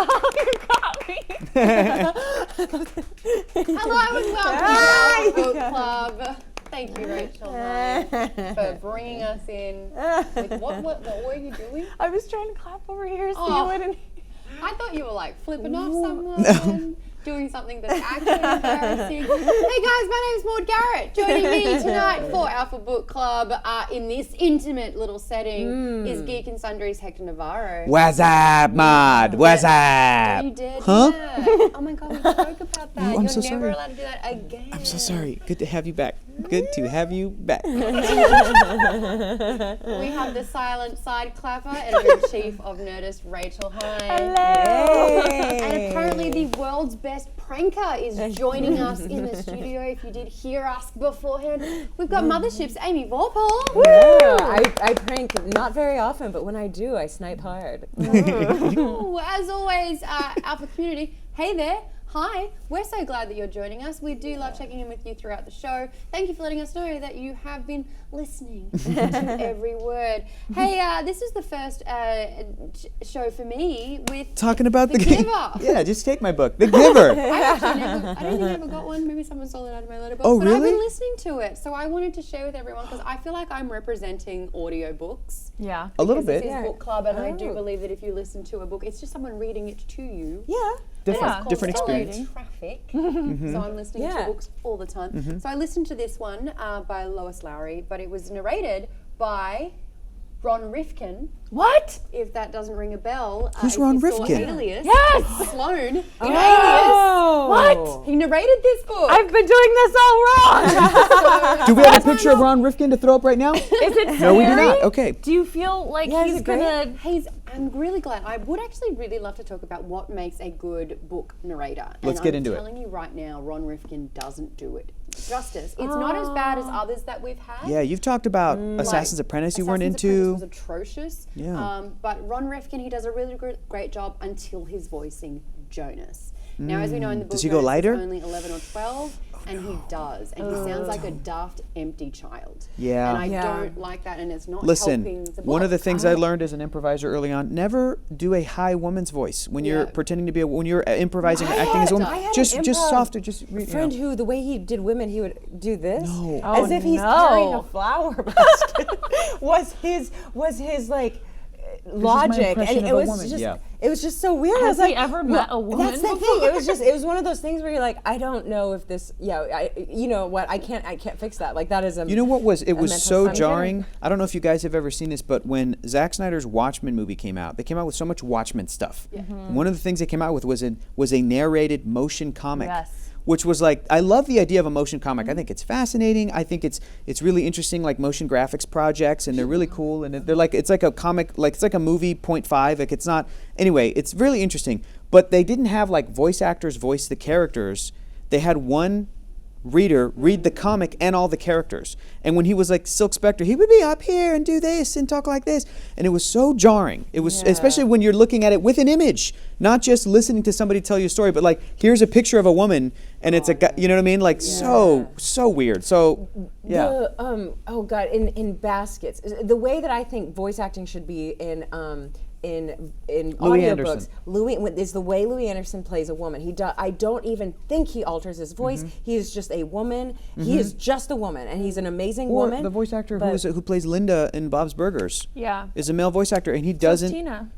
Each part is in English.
Oh, you got me. Hello and welcome to the Audiobook Club. Thank you, Rachel, for bringing us in. With what were you doing? I was trying to clap over here so you wouldn't. I thought you were like flipping off someone, doing something that's actually embarrassing. Hey guys, my name is Maude Garrett. Joining me tonight for Alpha Book Club in this intimate little setting is Geek and Sundry's Hector Navarro. What's up, Maude? What's up? You did Huh? that. Oh my god, we spoke about that. I'm You're so never sorry. allowed to do that again. I'm so sorry. Good to have you back. Good to have you back. We have the silent side clapper, editor-in-chief of Nerdist, Rachel Heine. Hello. And apparently the world's best pranker is joining us in the studio. If you did hear us beforehand, we've got Mothership's Amy Vorpal. Yeah, I prank not very often, but when I do, I snipe hard. Ooh, as always, Alpha community, hey there. Hi, we're so glad that you're joining us. We do love checking in with you throughout the show. Thank you for letting us know that you have been listening to every word. Hey, this is the first show for me with Talking about the Giver. Yeah, just take my book, The Giver. I don't think I ever got one. Maybe someone stole it out of my letterbox. Oh, But I've really? been listening to it, so I wanted to share with everyone because I feel like I'm representing audiobooks. Yeah. A little This bit. is book club, and I do believe that if you listen to a book, it's just someone reading it to you. Yeah. Different Called experience. Traffic. So I'm listening to Yeah. books all the time. So I listened to this one by Lois Lowry, but it was narrated by Ron Rifkin. What? If that doesn't ring a bell, Who's if Ron you saw Rifkin? Alias, Yes! Sloane in Oh. What? He narrated this book. I've been doing this all wrong. Do we have a picture of Ron Rifkin to throw up right now? Is it No, we do scary? not. Okay. Do you feel like Yeah, is he's it great? gonna? I'm really glad. I would actually really love to talk about what makes a good book narrator. Let's get into it. I'm telling you right now, Ron Rifkin doesn't do it justice. It's not as bad as others that we've had. Yeah, you've talked about Assassin's Apprentice you weren't Assassin's Apprentice into. was atrocious. Yeah. But Ron Rifkin, he does a really great job until he's voicing Jonas. Now, as we know in the book, Does he go Jonas lighter? is only 11 or 12, and he does. And he sounds like a daft, empty child. Yeah. And I Yeah. don't like that, and it's not helping Listen, the book. one of the things I learned as an improviser early on, never do a high woman's voice when you're Yeah. pretending to be when you're improvising or acting as a woman. I had Just an just improv softer, just read, friend who, the way he did women, he would do this, No. as if he's no. carrying a flower basket. was his like logic, and impression it of a was woman, just yeah. it was just so weird. I Has was he like, ever met a woman That's the thing. It was one of those things where you're like, I don't know if this. Yeah, you know what? I can't fix that. Like that is a. You know what was it was mental so side. jarring. I don't know if you guys have ever seen this, but when Zack Snyder's Watchmen movie came out, they came out with so much Watchmen stuff. One of the things they came out with was a narrated motion comic. Yes. Which was like, I love the idea of a motion comic. I think it's fascinating. I think it's really interesting, like motion graphics projects, and they're really cool. And they're like, it's like a comic, like it's like a movie 0.5. Like it's not. Anyway, it's really interesting. But they didn't have like voice actors voice the characters. They had one reader read the comic and all the characters. And when he was like Silk Spectre, he would be up here and do this and talk like this. And it was so jarring. It was, especially when you're looking at it with an image, not just listening to somebody tell you a story, but like, here's a picture of a woman and it's a guy, you know what I mean? Like so weird. So, yeah. The, oh God, in Baskets, the way that I think voice acting should be in Louis audiobooks, Anderson. is the way Louis Anderson plays a woman. I don't even think he alters his voice. He is just a woman. He is just a woman, and he's an amazing Or woman. the voice actor who plays Linda in Bob's Burgers Yeah. is a male voice actor, and he doesn't. Tina.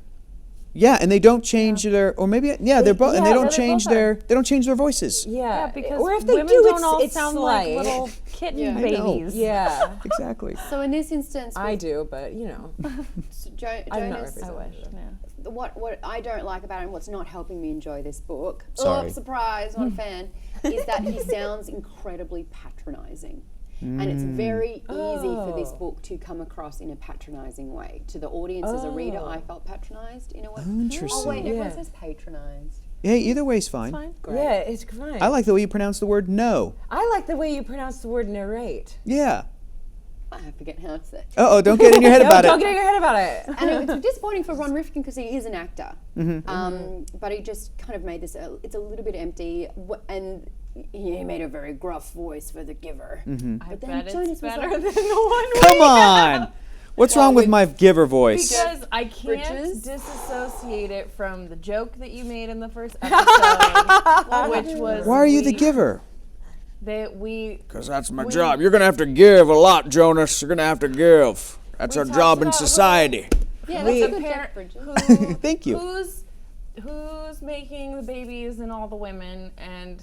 Yeah, and they don't change their, or maybe they're both, and they yeah, don't they change both are. their voices. voices. Yeah, because or if they women do, don't all it's sound slight. like little kitten Yeah. I know. babies. Yeah, Exactly. So in this instance, I do, but you know, I'm not Jonas, I wish. Yeah. what I don't like about it and what's not helping me enjoy this book, Sorry. surprise, not a fan, is that he sounds incredibly patronizing. And it's very easy for this book to come across in a patronizing way. To the audience as a reader, I felt patronized in a way. Interesting. Oh wait, everyone Yeah. says patronized. Hey, either way's fine. Fine. yeah, it's fine. I like the way you pronounce the word no. I like the way you pronounce the word narrate. Yeah. I forget how to say. Don't get in your head about Don't it. get in your head about it. And it's disappointing for Ron Rifkin because he is an actor, but he just kind of made this. It's a little bit empty, and he made a very gruff voice for the giver. I But then bet Jonas it's was better like- than the one. Come on. What's wrong with my giver voice? Because I can't Bridges? disassociate it from the joke that you made in the first episode, which was Why are you the giver? that we Because that's my job. You're going to have to give a lot, Jonas. You're going to have to give. That's our talked job in about society. Yeah, We- that's a good parent Jeff Bridges. who Thank you. who's making the babies and all the women, and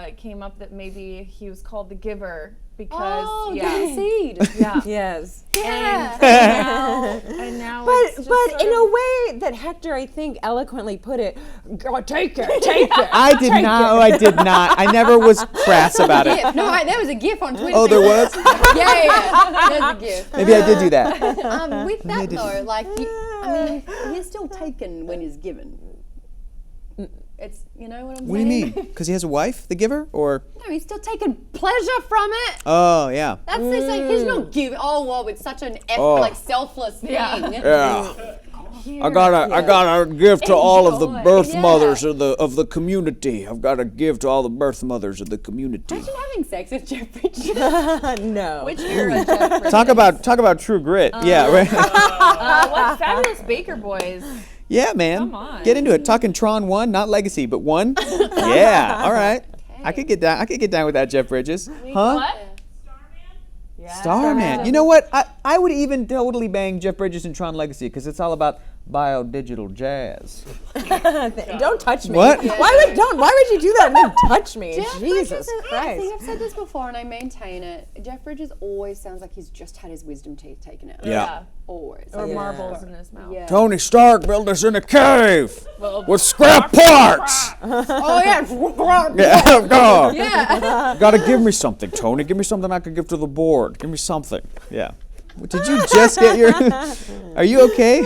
it came up that maybe he was called the giver because Oh, yeah, the seed. yeah. Yes. Yeah. And now But it's just sort in of- a way that Hector, I think, eloquently put it, "Go, take it, take it." I did not. Oh, I did not. I never was crass about it. GIF. No, there was a GIF on Twitter. Oh, there was? Yeah. There's a GIF. Maybe I did do that. With that though, like, I mean, he's still taken when he's given. It's, you know what I'm What do you saying? mean? Because he has a wife, the giver? Or, No, he's still taking pleasure from it. oh, yeah. That's the same. He's not giving. Oh, well, it's such an like selfless thing. Yeah. I gotta give to all of the Enjoy. birth Yeah. mothers of the community. I've got to give to all the birth mothers of the community. Imagine having sex with Jeff Bridges. No. Which era, Jeff Bridges? Talk about true grit. Yeah, right. What Fabulous Baker Boys? Yeah, man. Come on. Get into it. Talking Tron 1, not Legacy, but 1. Yeah, all right. I could get down with that, Jeff Bridges. Huh? What? Yeah. Starman. You know what? I would even totally bang Jeff Bridges in Tron Legacy because it's all about bio-digital jazz. Don't touch me. What? Why would you do that and then touch me? Jeff Jesus Bridges, I Christ. think I've said this before and I maintain it. Jeff Bridges always sounds like he's just had his wisdom teeth taken out. Yeah. Always. Or Like, marbles in his mouth. Yeah. Tony Stark built us in a cave Well, with scrap parts. Oh yeah. Yeah. Yeah. Gotta give me something, Tony. Give me something I can give to the board. Give me something. Yeah. Did you just get your... Are you okay?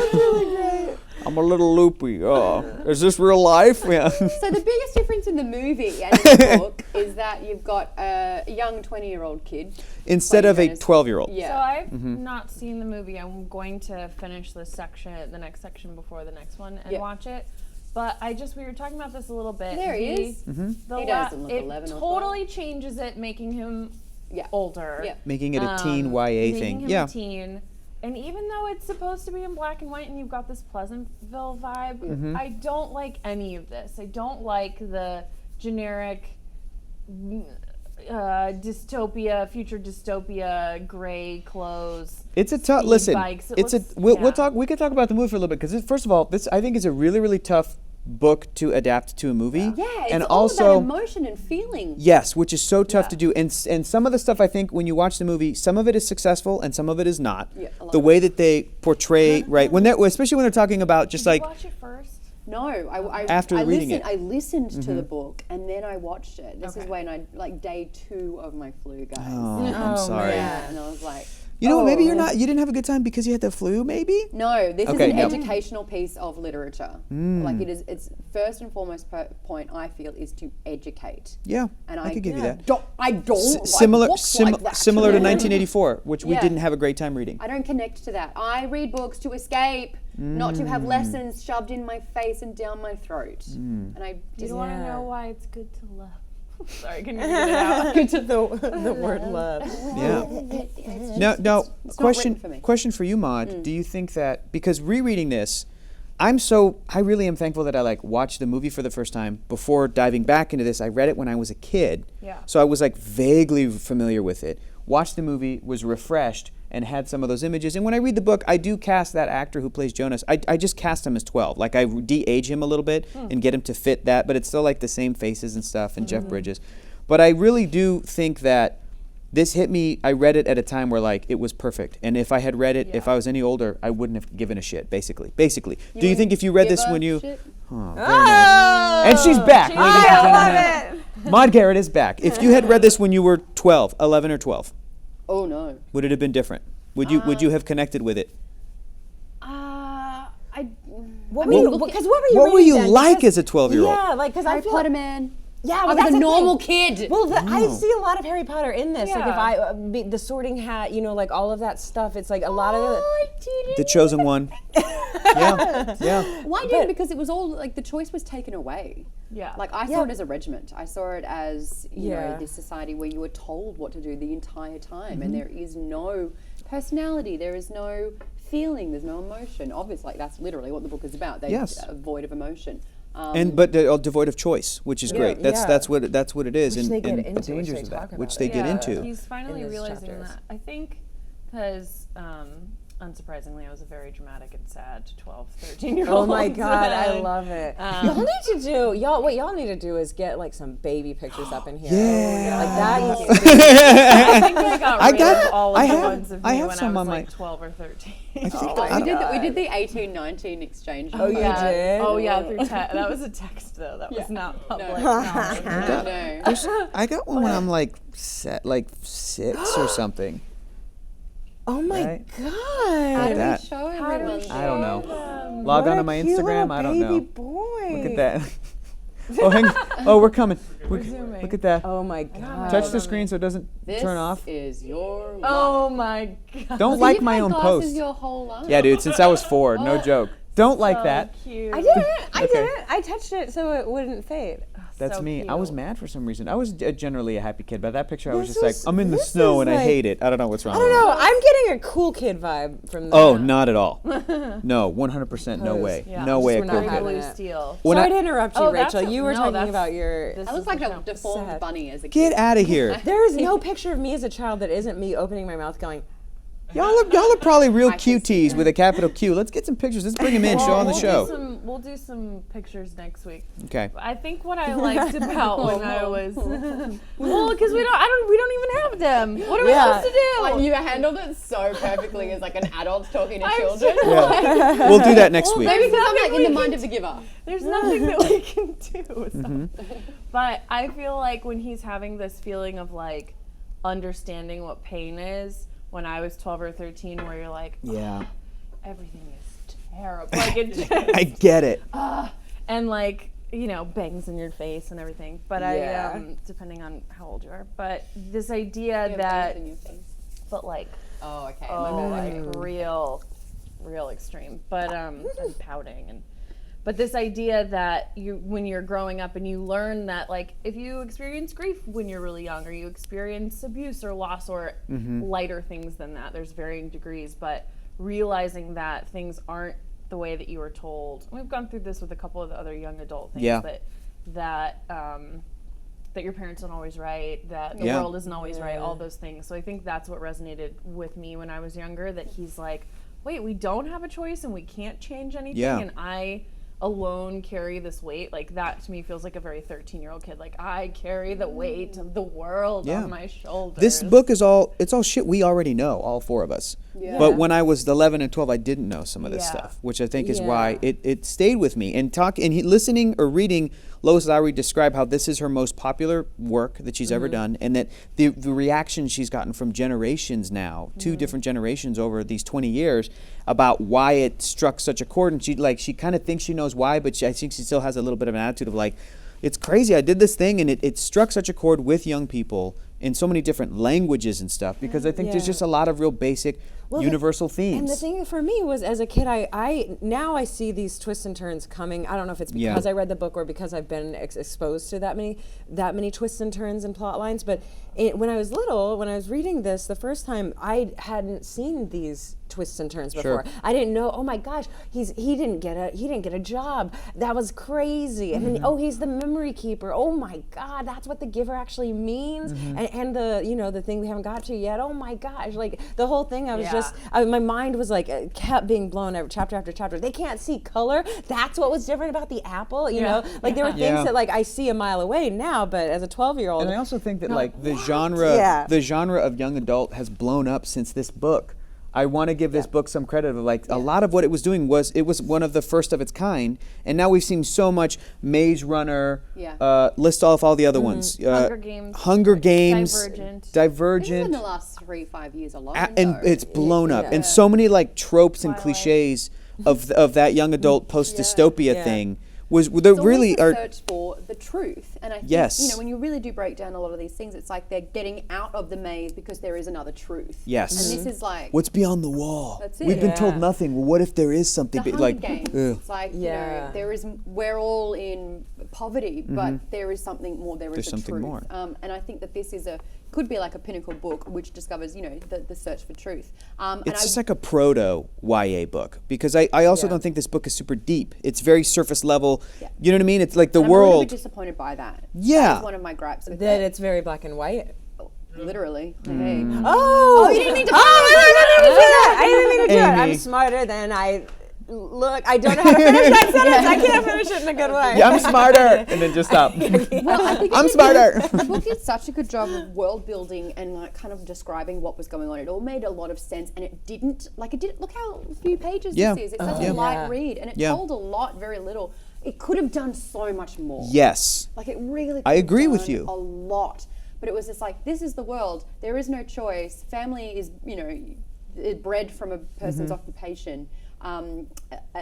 I'm a little loopy. Oh, is this real life? Yeah. So the biggest difference in the movie and in the book is that you've got a young 20-year-old kid. Instead of a Jonas. 12-year-old. Yeah. So I've not seen the movie. I'm going to finish this section, the next section before the next one, and Yeah. watch it. But we were talking about this a little bit. There he is. The He doesn't look it 11 or 12. totally changes it, making him Yeah. older. Yeah. Making it a teen YA making thing. him Yeah. a teen. And even though it's supposed to be in black and white and you've got this Pleasantville vibe, I don't like any of this. I don't like the generic dystopia, future dystopia, gray clothes. It's a tough. speed Listen, bikes. It it's looks- we'll yeah. talk. We could talk about the movie for a little bit because first of all, this I think is a really really tough book to adapt to a movie. Yeah, it's and all also about emotion and feeling. yes, which is so tough Yeah. to do. And some of the stuff I think when you watch the movie, some of it is successful and some of it is not. Yeah, a lot the of way that they portray right when they're especially when they're talking about just Did like you watch it first? No, I After reading it. I listened to the book and then I watched it. This is when like day 2 of my flu, guys. oh, I'm sorry. Yeah, and I was like, You know, maybe you didn't have a good time because you had the flu. Maybe. no, this Okay, is an no. educational piece of literature. Like it's first and foremost point I feel is to educate. Yeah, And I could give you that. I don't like Similar, books like that. similar to 1984, which we Yeah. didn't have a great time reading. I don't connect to that. I read books to escape, not to have lessons shoved in my face and down my throat. And I Do just you want to Yeah. know why it's good to love? Sorry, can you get it out? Good to the word love. Yeah. Now, it's not question written for me. question for you, Maude. Do you think that because rereading this, I really am thankful that I like watched the movie for the first time before diving back into this. I read it when I was a kid, Yeah. so I was like vaguely familiar with it. Watched the movie, was refreshed, and had some of those images. And when I read the book, I do cast that actor who plays Jonas. I just cast him as 12. Like I de-age him a little bit and get him to fit that, but it's still like the same faces and stuff and Jeff Bridges. But I really do think that this hit me. I read it at a time where like it was perfect. And if I had read it, if I was any older, I wouldn't have given a shit, basically. Do you think if you read this when you... Shit. Oh, very nice. And she's back. ladies and gentlemen. Maude Garrett is back. If you had read this when you were 12, 11 or 12, Oh no. would it have been different? Would you have connected with it? What Well, were you? Because what were you? What were reading you then? like Because- as a 12-year-old? Yeah, like because I Harry feel Potter man. Yeah, I well, was that's a the normal thing. kid. Well, I see a lot of Harry Potter in this. Like if Yeah. the Sorting Hat, like all of that stuff. It's like a lot of The Chosen One. Yeah. Why did it? Because it was all like the choice was taken away. Yeah. Like I saw it as a regiment. I saw it as you Yeah. know this society where you were told what to do the entire time, and there is no personality. There is no feeling. There's no emotion. Obviously, that's literally what the book is about. They're Yes. void of emotion. But they're devoid of choice, which is great. That's what it is, Which they get and into, the which dangers they of talk that, which about they it. get Yeah, into. He's finally in those realizing chapters. that. I think because, unsurprisingly, I was a very dramatic and sad 12, 13-year-old. Oh my God, I and, love it. Y'all need to do what y'all need to do is get like some baby pictures up in here. Yeah. Like that. I think I got rid of all of I the have- ones of I me have when I some was on my- like 12 or 13. I think We did the 18-19 exchange. Oh, you did? Oh yeah, through text. That was a text though. That was not public. No. I got one when I'm like 6 or something. Oh my Right? God. How do that. we show How do we everyone? show I don't know. them? Log What on a to my cute Instagram. little I don't know. baby boy. Look at that. Oh, we're coming. zooming. Look at that. Oh my God. Touch the screen so it doesn't This turn off. is your life. Oh my god. Don't So like you've my had own glasses post. your whole life? Yeah, dude. Since I was 4, no joke. Don't like that. Cute. I didn't. I Okay. didn't. I touched it so it wouldn't fade. That's So me. I was cute. mad for some reason. I was generally a happy kid, but that picture I was This just like, is- I'm in the this snow is and I like- hate it. I don't know what's wrong. I don't with me. know. I'm getting a cool kid vibe from that. Oh, not at all. No, 100% no way. Yeah, No way a we're not cool Very having kid. blue it. steel. When Sorry I- to interrupt you, Oh, that's Rachel. a- You were no, talking that's- about your. This I is look like the a show. deformed Sad. bunny as a kid. Get out of here. There is no picture of me as a child that isn't me opening my mouth going, Y'all are probably real I can see cuties with a capital Q. Let's get some pictures. Let's bring them in. Show on the We'll show. do we'll do some pictures next week. Okay. I think what I liked about when I was well, because we don't even have them. What are we Yeah. supposed to do? Like, you handled it so perfectly as like an adult talking to I'm children. so- Yeah. We'll do that next week. Maybe because I'm Nothing like in the we mind can of the giver. There's nothing that we can do. So. Mm-hmm. But I feel like when he's having this feeling of like understanding what pain is, when I was 12 or 13, where you're like, Yeah. everything is terrible. Like it just, I get it. and like, you know, bangs in your face and everything. But Yeah. I, depending on how old you are, but this idea that, In your face. but like, Oh, okay. oh, like real extreme. But and pouting but this idea that when you're growing up and you learn that like if you experience grief when you're really young or you experience abuse or loss or lighter things than that, there's varying degrees, but realizing that things aren't the way that you were told. We've gone through this with a couple of the other young adult things Yeah. that your parents don't always right, that the Yeah. world isn't always right, all those things. So I think that's what resonated with me when I was younger, that he's like, wait, we don't have a choice and we can't change anything, Yeah. and I alone carry this weight. Like that to me feels like a very 13-year-old kid. Like I carry the weight of the world Yeah. on my shoulders. This book is all shit we already know, all 4 of us. Yeah. But when I was 11 and 12, I didn't know some of this Yeah. stuff, which I think is Yeah. why it stayed with me. And listening or reading Lois Lowry describe how this is her most popular work that she's ever done, and that the reaction she's gotten from generations now, 2 different generations over these 20 years, about why it struck such a chord. And she kind of thinks she knows why, but I think she still has a little bit of an attitude of like, it's crazy. I did this thing and it struck such a chord with young people in so many different languages and stuff, because I think there's Yeah. just a lot of real basic universal themes. And the thing for me was, as a kid, I now I see these twists and turns coming. I don't know if it's Yeah. because I read the book or because I've been exposed to that many twists and turns and plot lines. But when I was little, when I was reading this the first time, I hadn't seen these twists and turns before. Sure. I didn't know. Oh my gosh, he didn't get a job. That was crazy. And Mm-hmm. then he's the memory keeper. Oh my God, that's what the giver actually means. Mm-hmm. And the thing we haven't got to yet. Oh my gosh, like the whole thing. I was Yeah. my mind was like kept being blown over chapter after chapter. They can't see color. That's what was different about the apple. You know, like there were things Yeah. that like I see a mile away now, but as a 12-year-old, And I also think that like the Yeah. genre of young adult has blown up since this book. I want to give this book some credit of like a lot of what it was doing was one of the first of its kind, and now we've seen so much Maze Runner. Yeah. List off all the other ones. Hunger Games, Divergent. Divergent. In the last 3-5 years alone. And though. it's blown up, Yeah. and so many like tropes and Twilight. cliches of that young adult post dystopia Yeah. thing was they It's really always are. a search for the truth, and I think Yes. when you really do break down a lot of these things, it's like they're getting out of the maze because there is another truth. Yes. and this is like What's beyond the wall? That's We've it. been told Yeah. nothing. Well, what if there is something the big? Hunger Like, Games. ugh. It's like Yeah. there is. We're all in poverty, but there is something more. There's a something truth. more. And I think that this is could be like a pinnacle book which discovers, the search for truth. It's just like a proto YA book, because I also don't think this book is super deep. It's very surface level. Yeah. You know what I mean? It's like the I'm a little world. bit disappointed by that. Yeah. That is one of my gripes with That it. it's very black and white. Literally. Hey. Oh, you didn't mean to I didn't mean to do it. Amy. I'm smarter than I look. I don't know how to finish that sentence. I can't finish it in a good way. Yeah, I'm smarter, and then just stop. Well, I think I'm smarter. The book did such a good job of world building and like kind of describing what was going on. It all made a lot of sense, and it didn't. Look how few pages Yeah. this is. It's such Yeah. a light read, and it Yeah. told a lot, very little. It could have done so much more. Yes. Like it really. I could have agree with done you. A lot, but it was just like, this is the world. There is no choice. Family is, bred from a person's occupation. And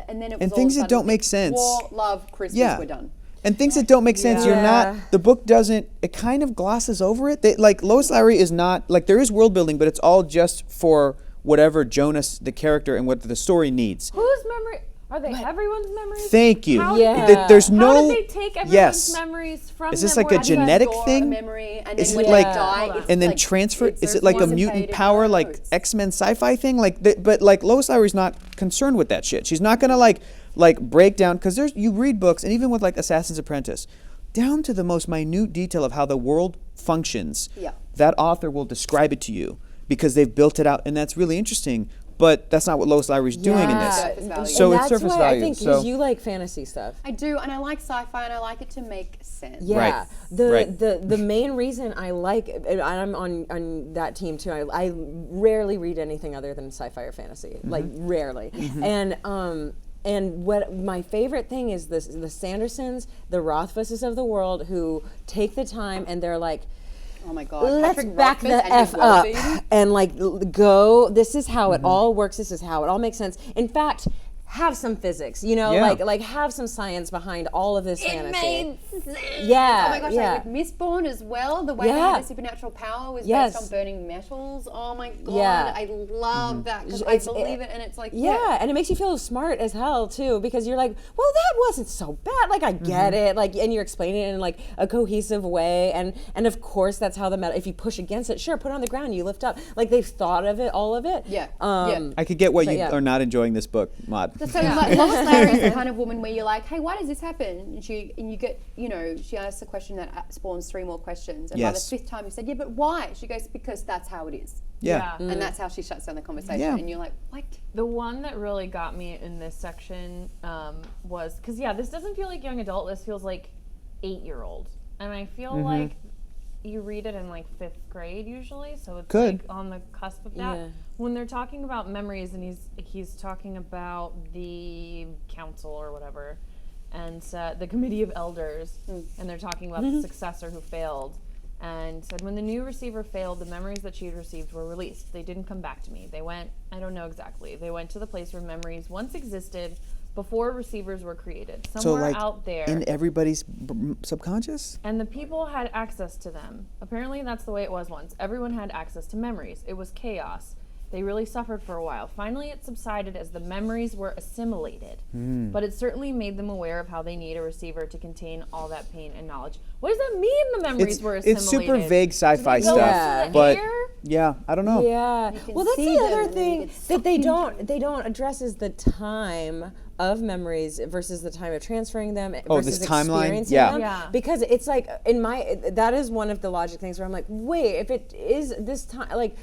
then it was And all things of a that don't sudden, make sense. War, love, Christmas. Yeah. We're done. And things that don't make sense, you're Yeah. not, the book doesn't, it kind of glosses over it. Like Lois Lowry is not, like there is world building, but it's all just for whatever Jonas, the character, and what the story needs. Whose memory? Are they everyone's memories? Thank you. How- Yeah. There's How no, did they take everyone's yes. memories from Is this them? like a Where do you guys genetic Store a thing? memory, and Is then it when like- they die, it's and then like, transfer, it's is it like a mutant dissipated. power, No, like it's- X-Men sci-fi thing? But like Lois Lowry's not concerned with that shit. She's not gonna like break down, because you read books, and even with like Assassin's Apprentice, down to the most minute detail of how the world functions, Yeah. that author will describe it to you because they've built it out, and that's really interesting. But that's not what Lois Lowry's doing in Surface this. value. So And it's that's surface why value. I think so because you like fantasy stuff. I do, and I like sci-fi, and I like it to make sense. Yeah, Right. the Right. the main reason I like, and I'm on that team too. I rarely read anything other than sci-fi or fantasy, like rarely. And what my favorite thing is the Sandersons, the Rothfusses of the world, who take the time and they're like, Oh my God. let's Patrick back Rothfuss the and his F up well-being. and like go, this is how it all works, this is how it all makes sense. In fact, have some physics, Yeah. like have some science behind all of this fantasy. Made sense. Yeah, Oh my gosh, yeah. like with Mistborn as well, the way they Yeah. had a supernatural power was Yes. based on burning metals. Oh my God. Yeah. I love that because I It's- believe it, and it's like, Yeah, and it makes you feel smart as hell too, because you're like, well, that wasn't so bad. Like I get it, like, and you're explaining it in like a cohesive way, and of course that's how the metal. If you push against it, sure, put it on the ground, you lift up. Like they've thought of it, all of it. Yeah, I could get why But you yeah. are not enjoying this book, Maude. So like, Lois Lowry is the kind of woman where you're like, hey, why does this happen? And you get, she asks a question that spawns 3 more questions. And Yes. by the 5th time you said, yeah, but why? She goes, because that's how it is. Yeah. And that's how she shuts down the conversation. Yeah. And you're like, what? The one that really got me in this section was, because this doesn't feel like young adult, this feels like 8-year-old. And I feel like you read it in like 5th grade usually, so it's Could. like on the cusp of that. Yeah. When they're talking about memories, and he's talking about the council or whatever, and the committee of elders, and they're talking about the successor who failed, and said when the new receiver failed, the memories that she had received were released. They didn't come back to me. They went, I don't know exactly, they went to the place where memories once existed before receivers were created, So somewhere like out there. in everybody's subconscious? And the people had access to them. Apparently that's the way it was once. Everyone had access to memories. It was chaos. They really suffered for a while. Finally it subsided as the memories were assimilated. But it certainly made them aware of how they need a receiver to contain all that pain and knowledge. What does that mean, the memories were assimilated? It's super vague sci-fi Go stuff, into the but air? yeah, I don't know. Yeah. can Well, that's see the them other and then thing you get that they don't address is the time of memories versus the time of transferring them versus this timeline? experiencing Yeah. them. Yeah. Because it's like that is one of the logic things where I'm like, wait, if it is this time, like.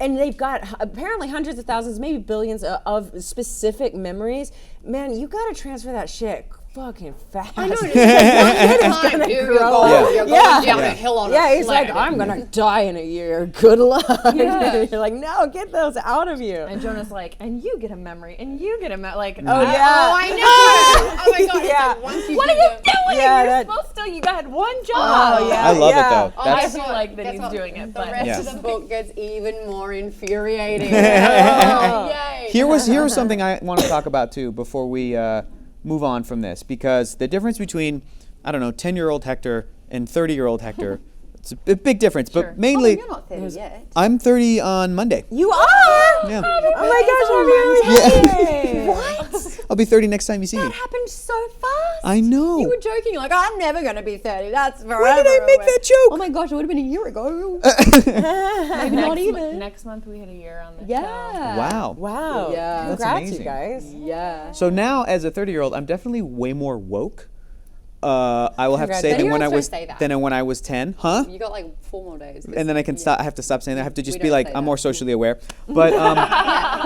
And they've got apparently hundreds of thousands, maybe billions of specific memories. Man, you got to transfer that shit fucking fast. I know, it's like, one time, dude, up. you're going down a hill on a Yeah, he's sled. like, I'm gonna die in a year. Good luck. You're like, no, get those out of you. And Jonah's like, and you get a memory, and you get a like. Oh yeah. Oh, I know. Oh my God. It's Yeah. like once you What do are you them- doing? Yeah, You're that- supposed to. You had one job. Oh yeah. I love yeah. it though. Oh, I That's feel like that guess he's what? doing it, The but rest Yeah. of the book gets even more infuriating. Oh, yay. here was something I want to talk about too before we move on from this, because the difference between 10-year-old Hector and 30-year-old Hector, It's a big difference, Sure. but mainly You're not 30 yet. I'm 30 on Monday. You are? Yeah. Oh my gosh, happy birthday. What? I'll be 30 next time you see me. That happened so fast. I know. You were joking, like, I'm never going to be 30. That's forever. When did I make away. that joke? Oh my gosh, it would have been a year ago. Maybe not even. Next month we hit a year on the show. Yeah. Wow. Wow. Yeah. That's Congrats, amazing. you guys. Yeah. So now, as a 30-year-old, I'm definitely way more woke. I will have to say Congratulations. than when I You're not was supposed to say that. than when I was 10. Huh? You got like 4 more days. And then I can stop. I have to stop saying that. I have to just We be don't like, say I'm that. more socially aware. But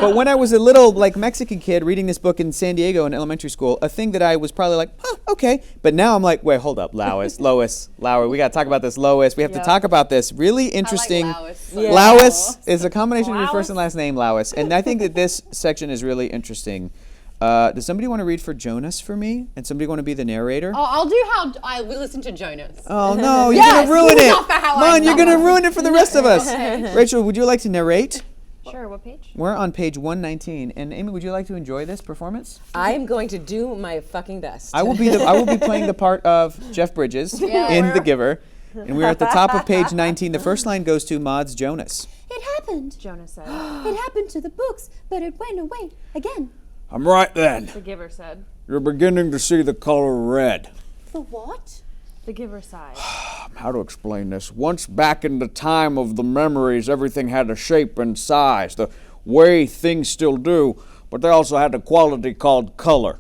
but when I was a little like Mexican kid reading this book in San Diego in elementary school, a thing that I was probably like, okay. But now I'm like, wait, hold up, Lois, Lower. We got to talk about this, Lois. We have to Yeah. talk about this. Really interesting. Lois. Yeah. Lois is a combination of your first Lois. and last name, Lois. And I think that this section is really interesting. Does somebody want to read for Jonas for me? And somebody want to be the narrator? Oh, I'll do how I will listen to Jonas. Oh no, you're Yes, gonna ruin it. not for how Come I on, you're sound. gonna ruin it for the rest of us. Rachel, would you like to narrate? Sure, what page? We're on page 119, and Amy, would you like to enjoy this performance? I'm going to do my fucking best. I will be playing the part of Jeff Bridges Yeah. in The Giver, and we're at the top of page 19. The first line goes to Maud's Jonas. It happened. Jonas said. It happened to the books, but it went away again. I'm right then. The giver said. You're beginning to see the color red. The what? The giver sighed. How to explain this? Once back in the time of the memories, everything had a shape and size, the way things still do, but they also had a quality called color.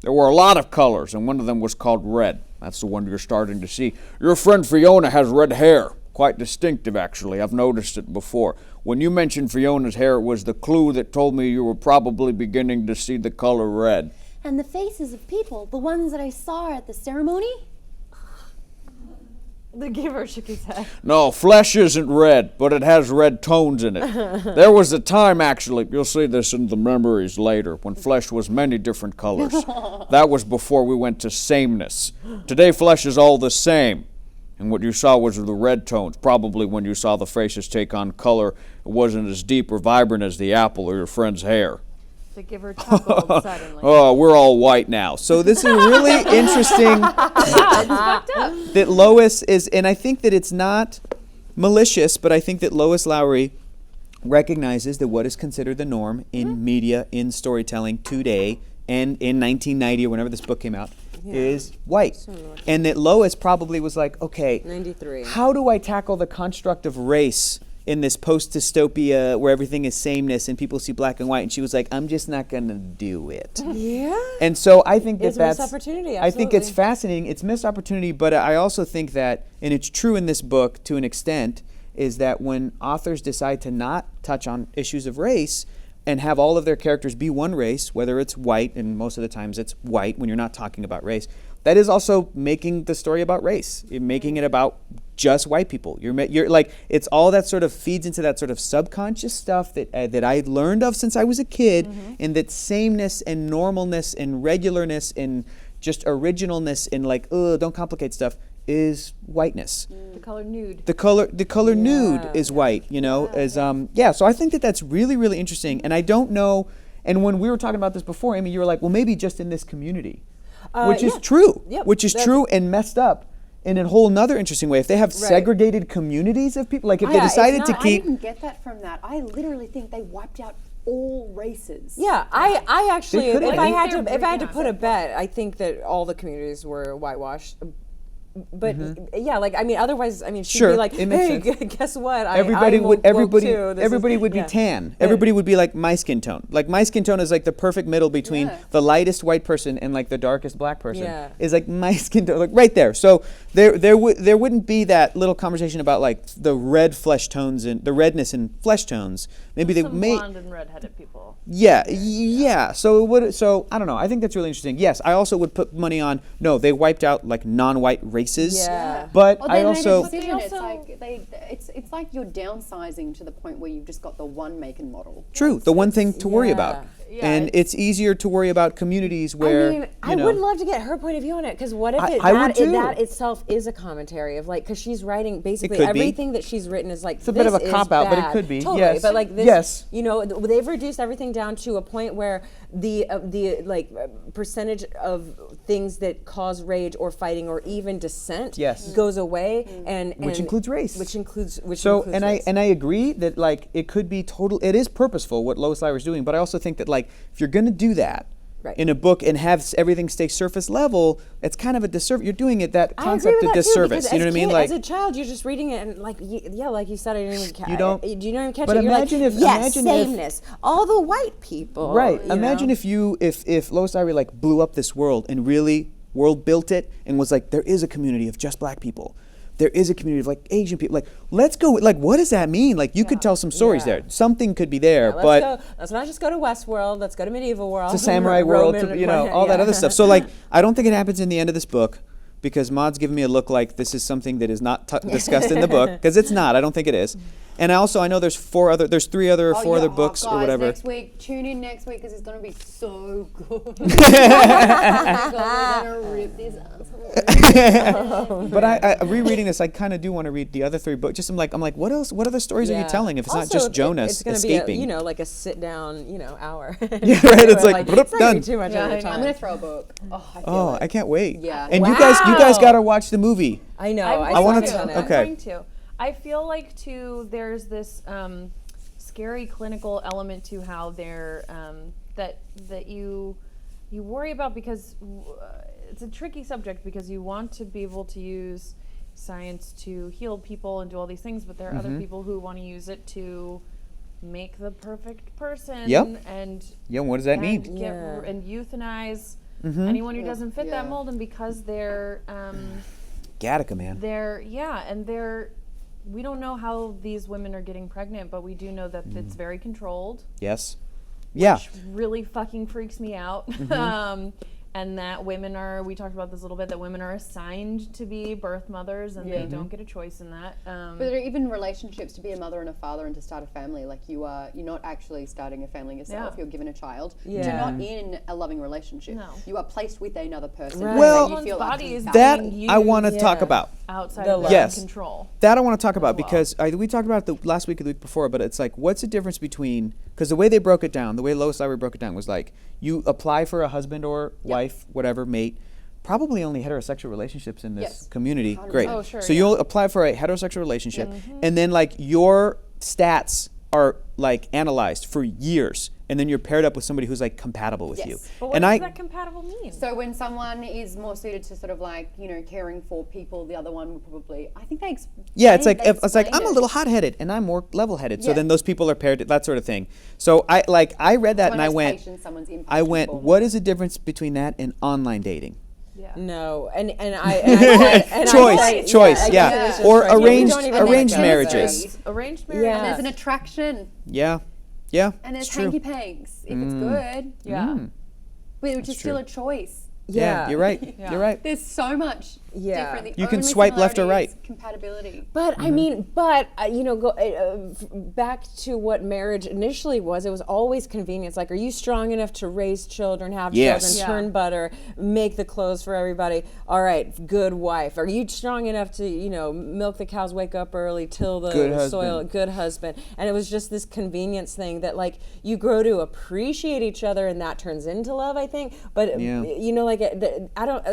There were a lot of colors, and one of them was called red. That's the one you're starting to see. Your friend Fiona has red hair. Quite distinctive, actually. I've noticed it before. When you mentioned Fiona's hair, it was the clue that told me you were probably beginning to see the color red. And the faces of people, the ones that I saw at the ceremony? The giver shook his head. No, flesh isn't red, but it has red tones in it. There was a time, actually, you'll see this in the memories later, when flesh was many different colors. That was before we went to sameness. Today, flesh is all the same. And what you saw was the red tones. Probably when you saw the faces take on color, it wasn't as deep or vibrant as the apple or your friend's hair. The giver chuckled suddenly. Oh, we're all white now. So this is really interesting that Lois is, and I think that it's not malicious, but I think that Lois Lowry recognizes that what is considered the norm in media, in storytelling today, and in 1990 or whenever this book came out, is white. And that Lois probably was like, okay, 93. how do I tackle the construct of race in this post-dystopia where everything is sameness and people see black and white? And she was like, I'm just not going to do it. Yeah. And so I think that It's a that's missed opportunity, I think it's absolutely. fascinating. It's missed opportunity, but I also think that, and it's true in this book to an extent, is that when authors decide to not touch on issues of race and have all of their characters be one race, whether it's white, and most of the times it's white when you're not talking about race, that is also making the story about race, making it about just white people. You're like, it's all that sort of feeds into that sort of subconscious stuff that I learned of since I was a kid, and that sameness and normalness and regularness and just originalness and like, don't complicate stuff is whiteness. The color nude. The color nude is white, you know, so I think that that's really, really interesting. And I don't know, and when we were talking about this before, Amy, you were like, well, maybe just in this community, which is yeah. true, Yep, which is that's- true and messed up in a whole nother interesting way. If they have segregated communities of people, like if they decided to I keep, didn't get that from that. I literally think they wiped out all races. Yeah, I actually, could've. if I I think had they're to, if I had to breaking put a bet, I think that all the communities were whitewashed. But yeah, like I mean, otherwise, I mean, she'd Sure, be like, it makes "Hey, guess what? everybody I'm would woke everybody too. This is- everybody would be yeah. tan. Everybody would be like my skin tone. Like my skin tone is like the perfect middle between Yeah. the lightest white person and like the darkest black person. Yeah. Is like my skin tone, like right there. So there wouldn't be that little conversation about like the red flesh tones and the redness in flesh tones. Maybe they Some may. blonde and red-headed people. Yeah. So it would. So I don't know. I think that's really interesting. Yes, I also would put money on. No, they wiped out like non-white races. Yeah. But Well, I they made also. a decision. But they It's also- it's like you're downsizing to the point where you've just got the one make and model. True. The one thing to worry about. and it's easier to worry about communities where, I mean, I would love to get her point of view on it, because what if I would too. that itself is a commentary of like, because she's writing basically could be. everything that she's written is like, It's a bit of a cop-out, but it could be. Totally, Yes. but like this, Yes. you know, they've reduced everything down to a point where the percentage of things that cause rage or fighting or even dissent goes away, and which includes race. Which includes And race. I agree that like it could be it is purposeful what Lois Lyra's doing, but I also think that like if you're gonna do that in a book and have everything stay surface level, it's kind of a disservice. You're doing it that concept of disservice. You know what I mean? Like as a child, you're just reading it and like like you said, I didn't even catch. You don't. Do you not even catch But it? You're imagine like, if yes, imagine if sameness, all the white people. Right. you Imagine know? if Lois Lyra like blew up this world and really world built it and was like, there is a community of just black people. There is a community of like Asian people. Like, let's go. Like, what does that mean? Like, you could tell some stories there. Something could be there, but let's not just go to Westworld. Let's go to medieval world. it's a samurai world, Roman, you know, all that other stuff. So like, I don't think it happens in the end of this book, because Maude's giving me a look like this is something that is not discussed in the book, because it's not. I don't think it is. And I know there's four other books or guys, whatever. Next week, tune in next week because it's going to be so good. We're going to rip this asshole. But I rereading this, I kind of do want to read the other three books. Just I'm like, what else? What other stories are you telling if it's not just Jonas it's gonna escaping? Be like a sit down, hour. Yeah, right. It's like, it's not done. gonna be too much of your time. I'm going to throw a book. I feel it. I can't wait. Yeah. And you guys got to watch the movie. I know. I want to. I'm Okay. going to. I feel like too. There's this scary clinical element to how they're that you worry about, because it's a tricky subject, because you want to be able to use science to heal people and do all these things, but there are other people who want to use it to make the perfect person. Yep. And what does that mean? And euthanize anyone who doesn't fit that mold, and because they're Gattaca, man. We don't know how these women are getting pregnant, but we do know that it's very controlled. Yes. Yeah. Which really fucking freaks me out. And that we talked about this a little bit, that women are assigned to be birth mothers and they don't get a choice in that. But there are even relationships to be a mother and a father and to start a family. Like you're not actually starting a family yourself. Yeah. You're given a child. Yeah. You're not in a loving relationship. No. You are placed with another person. Right. Well, you feel body is that being I want to used talk about. outside of their Yes. control. That I want to talk about, because we talked about it the last week or the week before, but it's like, what's the difference between, because the way they broke it down, the way Lois Lyra broke it down was like, you apply for a husband or wife, whatever, mate, probably only heterosexual relationships in this community. 100%. Great. Oh, sure, so you'll apply for a heterosexual relationship, and then like your stats are like analyzed for years, and then you're paired up with somebody who's like compatible with you. But what And does that compatible mean? So when someone is more suited to sort of like, caring for people, the other one will probably, I think they it's like they it's like I'm a explained little hot-headed and I'm more level-headed. So Yeah. then those people are paired, that sort of thing. So I read that and I went, what is the difference between that and online dating? Yeah. No, and I said, Choice, I guess it is or just choice. arranged We don't even arranged know. marriages. Arranged marriage. Yeah. And there's an attraction. Yeah, And there's it's true. hanky-panks if it's good. Yeah. But which is still true. a choice. Yeah, you're right. Yeah. You're right. There's so much different. The You can only swipe left or similarity right. is compatibility. But I mean, back to what marriage initially was. It was always convenience. Like, are you strong enough to raise children, have Yes. children, turn butter, make the clothes for everybody? All right, good wife. Are you strong enough to, milk the cows, wake up early, till the Good soil? husband. Good husband. And it was just this convenience thing that, like, you grow to appreciate each other, and that turns into love, I think. But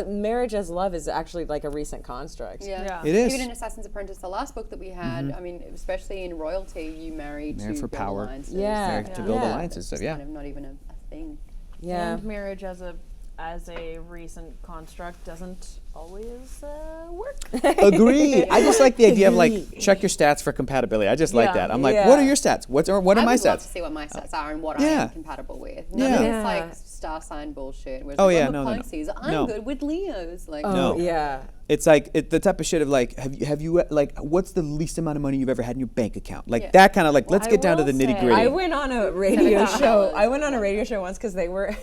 marriage as love is actually like a recent construct. Yeah. It is. Even in Assassin's Apprentice, the last book that we had, I mean, especially in royalty, you marry to for build power. alliances. Yeah. Married to build alliances. So It's yeah. kind of not even a thing. Yeah. And marriage as a recent construct doesn't always work. Agreed. I just like the idea of like check your stats for compatibility. I just like Yeah. that. I'm like, Yeah. what are your stats? What are my I would love to stats? see what my stats are and what I Yeah. am compatible with. None Yeah. of Yeah. this like star sign bullshit. Whereas Oh, like, yeah, I'm no. Pisces. I'm No. good with Leos. Like, No. Yeah. It's like the type of shit of like, have you like, what's the least amount of money you've ever had in your bank account? Like that kind of like, let's I get down to the will say- nitty gritty. I went on a radio show. I went on a radio show once because they were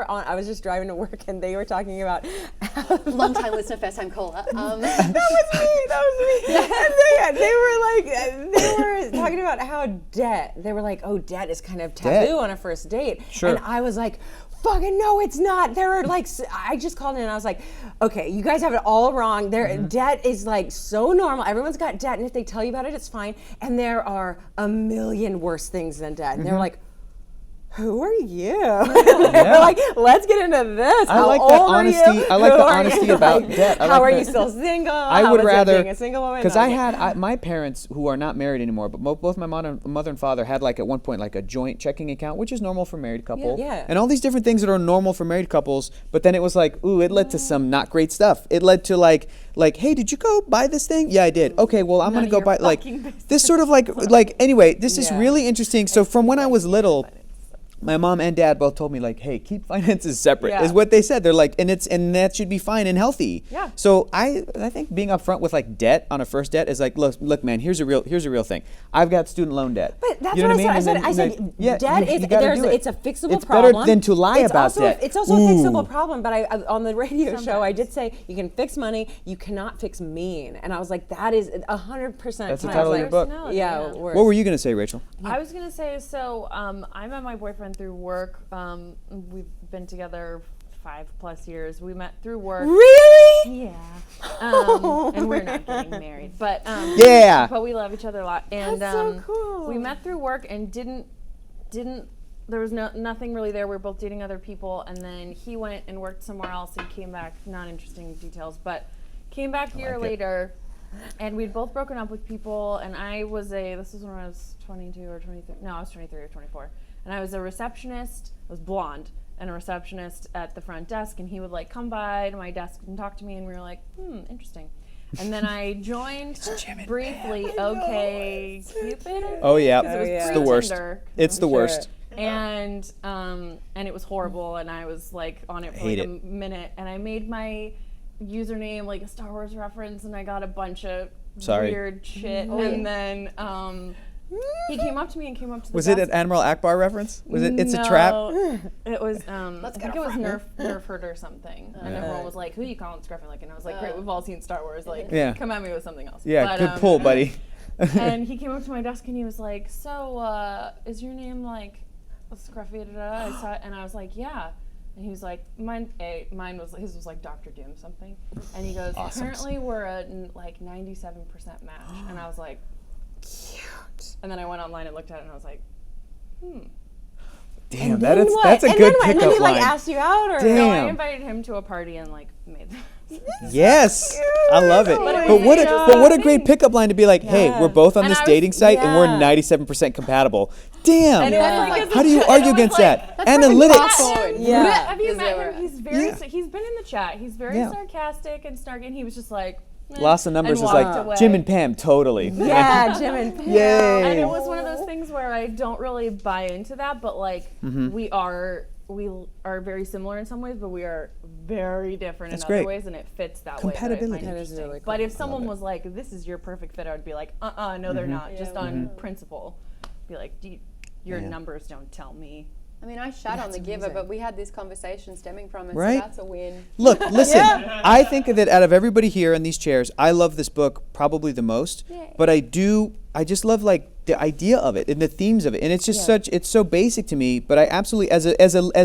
on. I was just driving to work and they were talking about. Long time listener, first time caller. That was me. And they were talking about how debt. They were like, oh, debt is kind of taboo Debt. on a first date. Sure. And I was like, fucking no, it's not. There are like, I just called in and I was like, okay, you guys have it all wrong. Debt is like so normal. Everyone's got debt, and if they tell you about it, it's fine. And there are a million worse things than debt. And they were like, who are you? They're like, let's get into this. I How like that old are you? honesty. I like Who the are honesty you? about Like, debt. I how like are you that. still single? I How would is it rather, being a single woman? because I had my parents who are not married anymore, but both my mother and father had like at one point like a joint checking account, which is normal for married couple, Yeah. and all these different things that are normal for married couples. But then it was like, ooh, it led to some not great stuff. It led to like, hey, did you go buy this thing? Yeah, I did. Okay, well, I'm gonna go buy like this sort of like anyway. This is Yeah. really interesting. So from when I was little. My mom and dad both told me like, hey, keep finances separate is what they said. They're like, and that should be fine and healthy. Yeah. So I think being upfront with like debt on a first debt is like, look, man, here's a real thing. I've got student loan debt. But that's You know what I And said. then, I said like, yeah, debt you is gotta do it. it's a fixable It's problem. better than to lie It's about also, debt. It's also a Ooh. fixable problem. But I on the radio show I did say you can fix money, you cannot fix mean, and I was like, that is 100%. That's the title of your book. Personality, Yeah. yeah. worse. What were you gonna say, Rachel? I was gonna say, so I met my boyfriend through work. We've been together 5+ years. We met through work. Really? Yeah. And we're not getting married, but Yeah. But we love each other a lot, and That's so cool. we met through work and didn't. There was nothing really there. We were both dating other people, and then he went and worked somewhere else and came back. Not interesting details, but came back a year like it. later. And we'd both broken up with people, and this was when I was 22 or 23. No, I was 23 or 24. And I was a receptionist. I was blonde and a receptionist at the front desk, and he would like come by to my desk and talk to me, and we were like, interesting. And then I joined briefly OK Cupid. Oh yeah, Because it was it's the worst. pre-Tinder. It's the worst. And it was horrible, and I was like on it for Hate like a it. minute, and I made my username like a Star Wars reference, and I got a bunch of Sorry. weird shit, and then he came up to me and came up to the Was it desk. an Admiral Akbar reference? Was it? It's a trap. No, it was. I get think a it was friend. Nerf Herd or something, and everyone was like, "Who you calling Scruffy like?" And I was like, "Great, we've all seen Star Wars. Like, Yeah. come at me with something else." Yeah, But, good pull, buddy. and he came up to my desk and he was like, "So, is your name like Scruffy?" I saw it, and I was like, "Yeah." And he was like, his was like Dr. Doom something. And he goes, Awesome. "Apparently we're a like 97% match." And I was like, Cute. and then I went online and looked at it and I was like, Damn, And then what? that's a And good then what? And then pickup he like line. asked you out, or Damn. No, I invited him to a party and like made Yes, I love it. But it But was what a so great pickup line to be like, hey, we're both on And this I was- dating site and we're yeah. 97% compatible. Damn. And it was like- How do you and argue it was against like- that? Analytics. forward. Yeah. Have you met him? Zero. He's very. Yeah. He's been in the chat. He's very Yeah. sarcastic and snarky, and he was just like. Lost the numbers and is walked like away. Jim and Pam, totally. yeah, Jim and Pam. Yay. And it was one of those things where I don't really buy into that, but like Mm-hmm. we are very similar in some ways, but we are very different That's in other great. ways, and it fits that way. Compatibility. That I That is find really interesting. But if I someone love it. was like, "This is your perfect fit," I would be like, no, they're not. Just on principle, be like, your Yeah. numbers don't tell me. I mean, I shat on the giver, but we had this conversation stemming from it, Right? so that's a win. Look, listen, I think that out of everybody here in these chairs, I love this book probably the most. Yay. But I just love like the idea of it and the themes of it. And it's just it's so basic to me, but I absolutely, as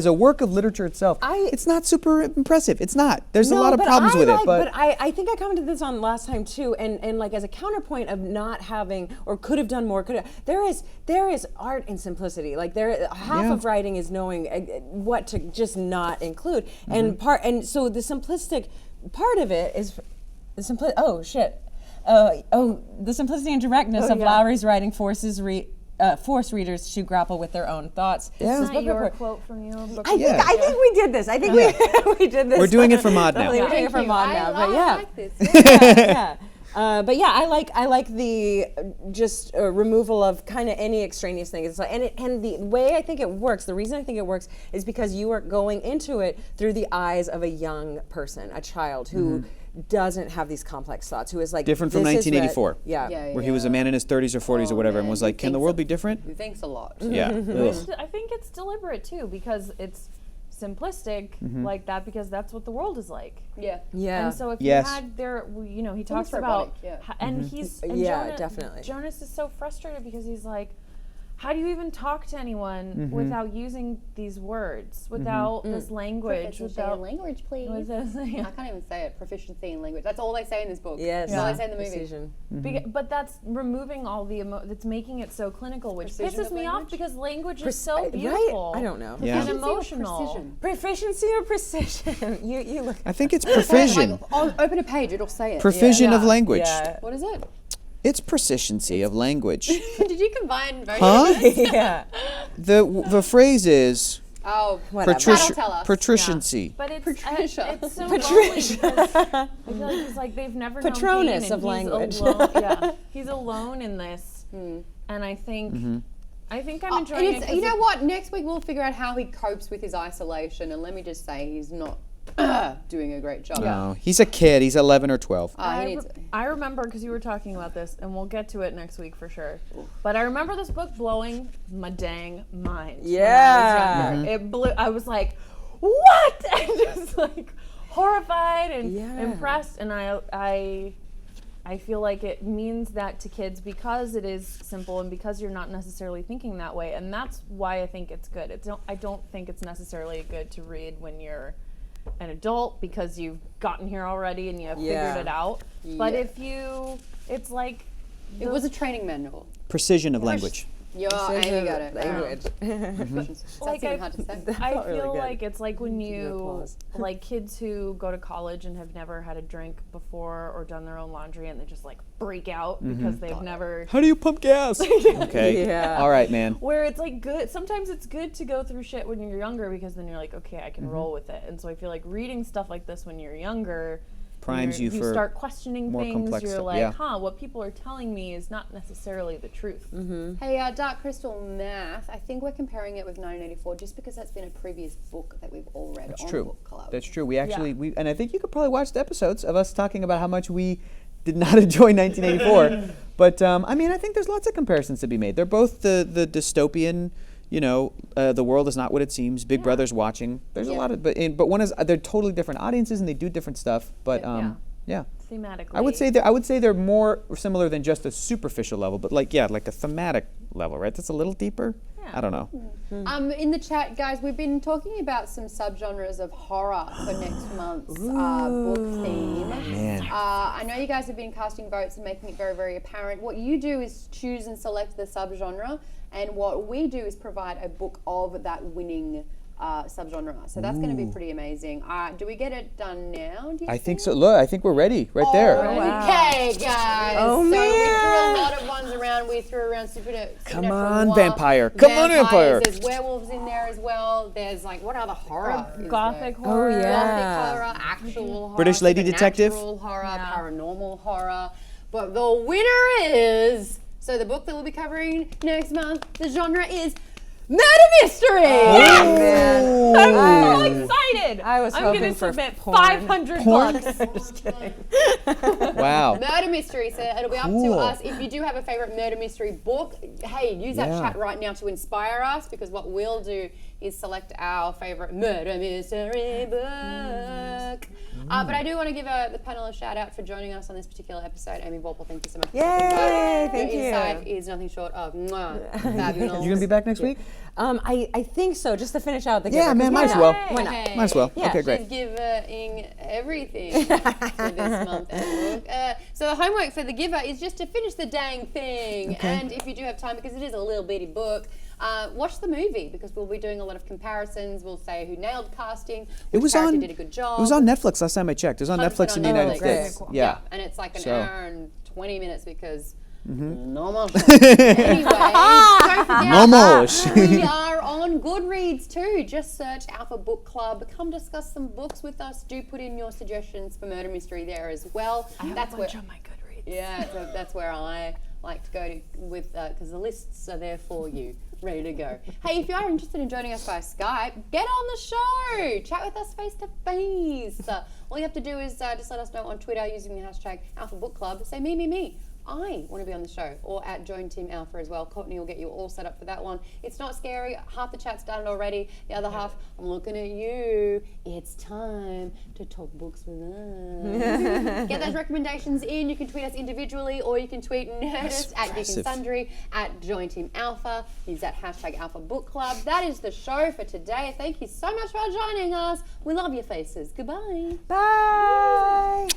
a work of literature itself, it's not super impressive. It's not. There's a lot of but problems I with like, it. But I think I commented this on last time too, and like as a counterpoint of not having or could have done more, there is art in simplicity. Like half Yeah. of writing is knowing what to just not include, and so the simplistic part of it is the the simplicity and directness of Lowry's writing force readers to grapple with their own thoughts. Yeah. Is that your quote from your book? I think we did this. I think we did this. We're doing it for Maude now. We're doing it for Maude I now, but yeah. like this. Yeah. But yeah, I like the just removal of kind of any extraneous thing. It's like, and the way I think it works, the reason I think it works is because you are going into it through the eyes of a young person, a child who doesn't have these complex thoughts, who is like Different from this is 1984. Yeah. Where he was a man in his 30s or 40s or whatever, and was like, "Can the world be different?" Who thinks a lot? Yeah. Ugh. I think it's deliberate too, because it's simplistic like that, because that's what the world is like. Yeah. Yeah. And so if Yes. you had there, you know, he talks almost about, robotic, yeah. and he's, and Yeah, definitely. Jonas is so frustrated because he's like, how do you even talk to anyone without using these words, without this language, without language, please. with this, I can't even say it. Proficiency in language. That's all they say in this book. Yes. That's all they say in the movie. Precision. But that's removing all the that's making it so clinical, which Precision pisses of me off language? because language is so Right? beautiful. I don't know. Yeah. And Proficiency or emotional. precision? Proficiency or precision? you look. I think it's Say it, provision. like, open a page, it'll say it. Provision of language. Yeah. What is it? It's proficiency of language. Did you combine both? Huh? Yeah. The phrase is Oh, Whatever. That'll tell us. patriciancy. But it's Patricia. it's so lonely because I feel like he's like they've never known Patronus pain, of and language. he's alone, yeah, he's alone in this, and I think I'm enjoying And it. it's, you know what? Next week we'll figure out how he copes with his isolation. And let me just say, he's not doing a great job. No, he's a kid. He's 11 or 12. I remember because you were talking about this, and we'll get to it next week for sure. But I remember this book blowing my dang mind. Yeah. when I was younger. It blew. I was like, "What?" And just like horrified and impressed. And I feel like it means that to kids because it is simple and because you're not necessarily thinking that way. And that's why I think it's good. I don't think it's necessarily good to read when you're an adult because you've gotten here already and you have figured it out. But if you, it's like It was a training manual. Precision of language. Yeah, Amy got it. Language. That's like even hard to say. I felt really feel good. like it's like when you applause. like kids who go to college and have never had a drink before or done their own laundry and they just like break out because they've never. How do you pump gas? Okay. Yeah. All right, man. Where it's like good. Sometimes it's good to go through shit when you're younger because then you're like, okay, I can roll with it. And so I feel like reading stuff like this when you're younger Primes you for start questioning more things. complex You're stuff, like, yeah. what people are telling me is not necessarily the truth. Hey, Dark Crystal Math, I think we're comparing it with 1984 just because that's been a previous book that we've all read on true. Book Club. That's true. We actually, and I think you could probably watch the episodes of us talking about how much we did not enjoy 1984. But I mean, I think there's lots of comparisons to be made. They're both the dystopian, the world is not what it seems. Big Brother's watching. There's a lot of, but one is they're totally different audiences and they do different stuff. But yeah. Thematically. I would say they're more similar than just a superficial level, but like a thematic level, right? That's a little deeper. Yeah. I don't know. In the chat, guys, we've been talking about some subgenres of horror for next month's book theme. Man. I know you guys have been casting votes and making it very, very apparent. What you do is choose and select the subgenre, and what we do is provide a book of that winning subgenre. So that's going to be pretty amazing. Do we get it done now? Do you I think so. Look, I think we're ready right there. Okay, guys. Oh, so man. we threw a lot of ones around. We threw around Come on, vampire. Come on, vampire. There's werewolves in there as well. There's like, what other horror? is Gothic there? horror. Oh, yeah. Gothic horror, actual horror, British lady detective? supernatural horror, paranormal horror. But the winner is, so the book that we'll be covering next month, the genre is murder mystery. Man. I'm so excited. I was I'm hoping gonna for submit porn. 500 bucks. Just kidding. Wow. Murder mystery, so it'll be up to Cool. us. If you do have a favorite murder mystery book, hey, use that Yeah. chat right now to inspire us, because what we'll do is select our favorite murder mystery book. But I do want to give the panel a shout out for joining us on this particular episode. Amy Walpole, thank you so much. For Yay, stopping by. thank Your you. insight is nothing short of fabulous. You gonna be back next week? I think so, just to finish out the Yeah, giver, 'cause man, why might as not? well. Why not? Okay. Might as well. Yeah. Okay, great. She's giving everything for this month. So the homework for the giver is just to finish the dang thing. Okay. And if you do have time, because it is a little bitty book, watch the movie, because we'll be doing a lot of comparisons. We'll say who nailed casting, It which was character on. did a good job. It was on Netflix last time I checked. It was on 100% Netflix in the on United Netflix. States. Yeah. And it's like an So- hour and 20 minutes because no more. Anyway, don't forget No more. we are on Goodreads too. Just search Alpha Book Club. Come discuss some books with us. Do put in your suggestions for murder mystery there as well. That's where, on my Goodreads. yeah, so that's where I like to go to with because the lists are there for you. ready to go. Hey, if you are interested in joining us via Skype, get on the show. Chat with us face to face. All you have to do is just let us know on Twitter using the hashtag Alpha Book Club. Say me. I want to be on the show, or at Join Team Alpha as well. Courtney will get you all set up for that one. It's not scary. Half the chat started already. The other half, I'm looking at you. It's time to talk books with us. Get those recommendations in. You can tweet us individually, or you can tweet Nerdist at Geek and Sundry, at Join Team Alpha. Use that hashtag Alpha Book Club. That is the show for today. Thank you so much for joining us. We love your faces. Goodbye. Bye.